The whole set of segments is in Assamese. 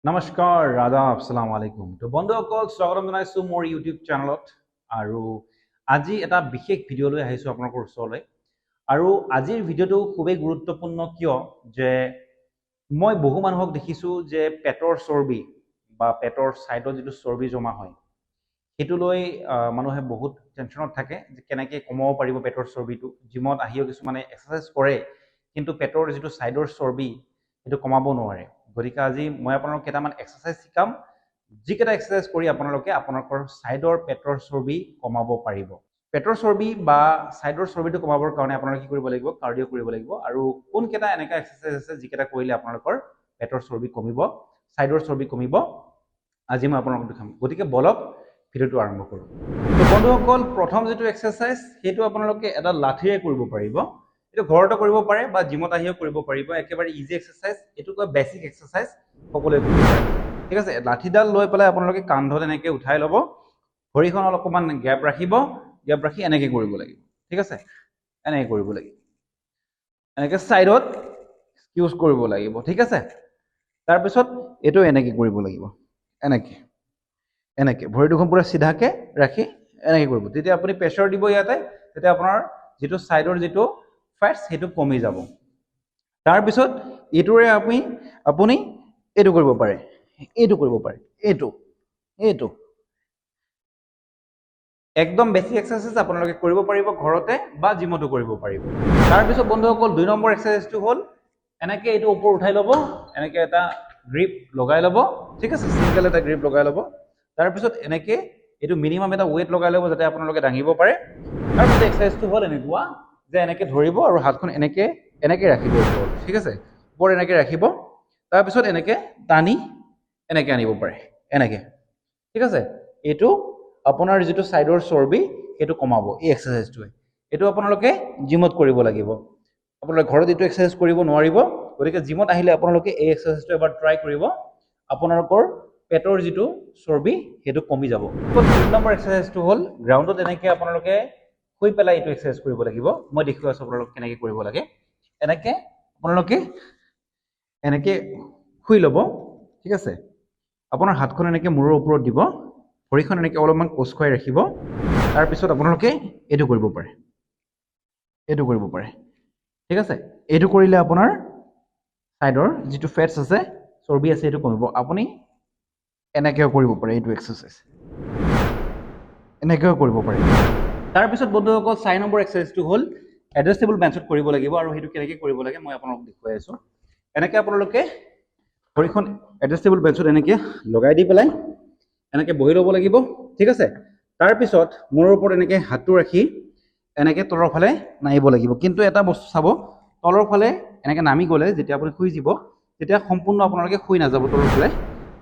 নমস্কাৰ আদাব আসসালামু আলাইকুম তো বন্ধুসকল স্বাগতম জনাইছো মোৰ ইউটিউব চেনেলত আৰু আজি এটা বিশেষ ভিডিঅ' লৈ আহিছো আপোনালোকৰ ওচৰলৈ আৰু আজিৰ ভিডিঅ'টো খুবেই গুৰুত্বপূৰ্ণ কিয় যে মই বহু মানুহক দেখিছো যে পেটৰ চৰ্বি বা পেটৰ সাইডত যেটো চৰ্বি জমা হয় হেতু লৈ মানুহে বহুত টেনচনত থাকে যে কেনেকৈ কমাব পাৰিব পেটৰ চৰ্বিটো জিমত আহিও কিছুমানে এক্সাৰসাইজ কৰে কিন্তু পেটৰ যেটো সাইডৰ চৰ্বি হেতু কমাব নোৱাৰে গতিকে আজি মই আপোনালোকক কেইটামান এক্সাৰসাইজ শিকাম যিকেইটা এক্সাৰসাইজ কৰি আপোনালোকে আপোনালোকৰ সাইডৰ পেটৰ চৰ্বি কমাব পাৰিব পেটৰ চৰ্বি বা সাইডৰ চৰ্বিটো কমাবৰ কাৰণে আপোনালোকে কি কৰিব লাগিব কাৰ্ডিও কৰিব লাগিব আৰু কোন কেইটা এনেকা এক্সাৰসাইজ আছে যিকেইটা কৰিলে আপোনালোকৰ পেটৰ চৰ্বি কমিব সাইডৰ চৰ্বি কমিব আজি মই আপোনালোকক দেখাম গতিকে বলক ভিডিঅ'টো আৰম্ভ কৰোঁ তো বন্ধুসকল প্ৰথম যেটো এক্সাৰসাইজ হেতু আপোনালোকে এটা লাঠিৰে কৰিব পাৰিব এটো ঘৰতে কৰিব পাৰে বা জিমত আহিও কৰিব পাৰিব একেবাৰে ইজি এক্সাৰসাইজ এটো কয় বেসিক এক্সাৰসাইজ সকলোৱে কৰিব পাৰে ঠিক আছে লাঠিডাল লৈ পেলাই আপোনালোকে কান্ধত এনেকৈ উঠাই ল'ব ভৰিখন অলপমান গ্যাপ ৰাখি এনেকৈ কৰিব লাগিব ঠিক আছে এনেকৈ কৰিব লাগিব এনেকৈ সাইডত ইউজ কৰিব লাগিব ঠিক আছে তাৰ পিছত এটো এনেকৈ কৰিব লাগিব এনেকৈ এনেকৈ ভৰি দুখন পুৰা সিধাকে ৰাখি এনেকৈ কৰিব তেতিয়া আপুনি প্ৰেছাৰ দিব ইয়াতে তেতিয়া আপোনাৰ যেটো সাইডৰ যেটো ফেটস হেতু কমি যাব তাৰ পিছত এটোৰে আপুনি এটো কৰিব পাৰে এটো কৰিব পাৰে এটো একদম বেসিক এক্সাৰসাইজ আপোনালোকে কৰিব পাৰিব ঘৰতে বা জিমতো কৰিব পাৰিব তাৰ পিছত বন্ধুসকল 2 নম্বৰ এক্সাৰসাইজটো হ'ল এনেকৈ এটো ওপৰ উঠাই ল'ব এনেকৈ এটা গ্ৰিপ লগাই ল'ব ঠিক আছে সিঙ্গেল এটা গ্ৰিপ লগাই ল'ব তাৰ পিছত এনেকৈ এটো মিনিমাম এটা ওয়েট লগাই ল'ব যাতে আপোনালোকে দাঙিব পাৰে তাৰ পিছত এক্সাৰসাইজটো হ'ল এনেকুৱা যে এনেকৈ ধৰিব আৰু হাতখন এনেকৈ ৰাখিব ওপৰত ঠিক আছে ওপৰত এনেকৈ ৰাখিব তাৰ পিছত এনেকৈ টানি এনেকৈ আনিব পাৰে এনেকৈ ঠিক আছে এটো আপোনাৰ যেটো সাইডৰ চৰ্বি হেতু কমাব এই এক্সাৰসাইজটোৱে এটো আপোনালোকে জিমত কৰিব লাগিব আপোনালোকে ঘৰত এটো এক্সাৰসাইজ কৰিব নোৱাৰিব গতিকে জিমত আহিলে আপোনালোকে এই এক্সাৰসাইজটো এবাৰ ট্ৰাই কৰিব আপোনালোকৰ পেটৰ যেটো চৰ্বি হেতু কমি যাব 3 নম্বৰ এক্সাৰসাইজটো হ'ল গ্ৰাউণ্ডত এনেকৈ আপোনালোকে শুই পেলাই এটো এক্সাৰসাইজ কৰিব লাগিব মই দেখুৱাই আছো আপোনালোকক কেনেকৈ কৰিব লাগে এনেকৈ আপোনালোকে এনেকৈ শুই ল'ব ঠিক আছে আপোনাৰ হাতখন এনেকৈ মূৰৰ ওপৰত দিব ভৰিখন এনেকৈ অলপমান কোচ খুৱাই ৰাখিব তাৰ পিছত আপোনালোকে এটো কৰিব পাৰে ঠিক আছে এটো কৰিলে আপোনাৰ সাইডৰ যেটো ফেটস আছে চৰ্বি আছে এটো কমিব আপুনি এনেকৈ কৰিব পাৰে এটো এক্সাৰসাইজ এনেকৈ কৰিব পাৰে তাৰ পিছত বন্ধুসকল 4 নম্বৰ এক্সাৰসাইজটো হ'ল এডজাস্টেবল বেঞ্চত কৰিব লাগিব আৰু হেতু কেনেকৈ কৰিব লাগে মই আপোনালোকক দেখুৱাই আছো এনেকৈ আপোনালোকে ভৰিখন এডজাস্টেবল বেঞ্চত এনেকৈ লগাই দি পেলাই এনেকৈ বহি ল'ব লাগিব ঠিক আছে তাৰ পিছত মূৰৰ ওপৰত এনেকৈ হাতটো ৰাখি এনেকৈ তলৰ ফালে নামিব লাগিব কিন্তু এটা বস্তু চাব তলৰ ফালে এনেকৈ নামি গলে যেতিয়া আপুনি শুই যাব তেতিয়া সম্পূৰ্ণ আপোনালোকে শুই নাযাব তলৰ ফালে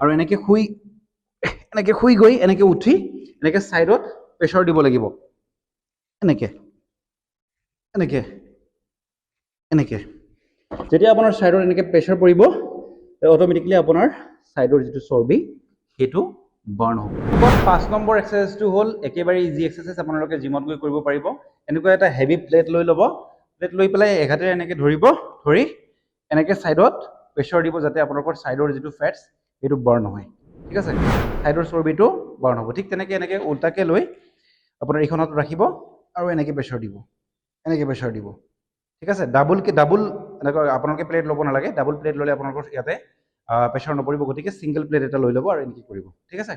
আৰু এনেকৈ শুই গৈ এনেকৈ উঠি এনেকৈ সাইডত প্ৰেছাৰ দিব লাগিব এনেকৈ যেতিয়া আপোনাৰ সাইডত এনেকৈ প্ৰেছাৰ পৰিব অটোমেটিকলি আপোনাৰ সাইডৰ যেটো চৰ্বি হেতু বাৰ্ন হ'ব 5 নম্বৰ এক্সাৰসাইজটো হ'ল একেবাৰে ইজি এক্সাৰসাইজ আপোনালোকে জিমত গৈ কৰিব পাৰিব এনেকুৱা এটা হেভি প্লেট লৈ ল'ব প্লেট লৈ পেলাই এঘাটেৰে এনেকৈ ধৰি এনেকৈ সাইডত প্ৰেছাৰ দিব যাতে আপোনালোকৰ সাইডৰ যেটো ফেটস হেতু বাৰ্ন হয় ঠিক আছে সাইডৰ চৰ্বিটো বাৰ্ন হ'ব ঠিক তেনেকৈ এনেকৈ উল্টাকৈ লৈ আপোনাৰ ইখনত ৰাখিব আৰু এনেকৈ প্ৰেছাৰ দিব ঠিক আছে ডাবল এনেকৈ আপোনালোকে প্লেট ল'ব নালাগে ডাবল প্লেট ল'লে আপোনালোকৰ ইয়াতে প্ৰেছাৰ নপৰিব গতিকে সিঙ্গেল প্লেট এটা লৈ ল'ব আৰু এনেকৈ কৰিব ঠিক আছে